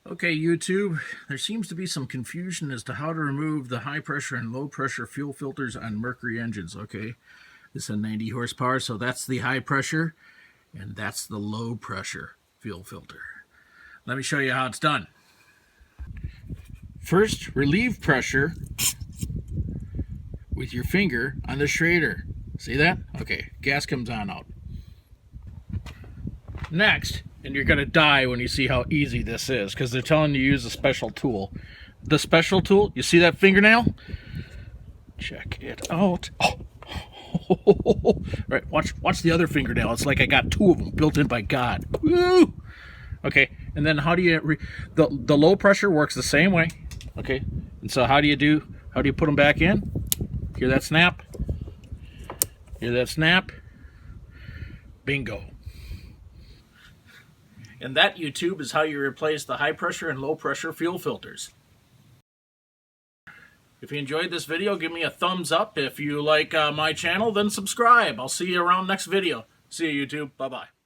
Okay, YouTube, there seems to be some confusion as to how to remove the high pressure and low pressure fuel filters on Mercury engines, okay? This is a 90 horsepower, so that's the high pressure, and that's the low pressure fuel filter. Let me show you how it's done. First, relieve pressure with your finger on the Schrader. See that? Okay, gas comes on out. Next, and you're going to die when you see how easy this is, because they're telling you to use a special tool. The special tool, you see that fingernail? Check it out. Oh. Right, watch the other fingernail. It's like I got two of them built in by God. Woo! Okay, and then how do you the low pressure works the same way. Okay, and so how do you put them back in? Hear that snap? Hear that snap? Bingo. And that, YouTube, is how you replace the high pressure and low pressure fuel filters. If you enjoyed this video, give me a thumbs up. If you like my channel, then subscribe. I'll see you around next video. See you, YouTube. Bye-bye.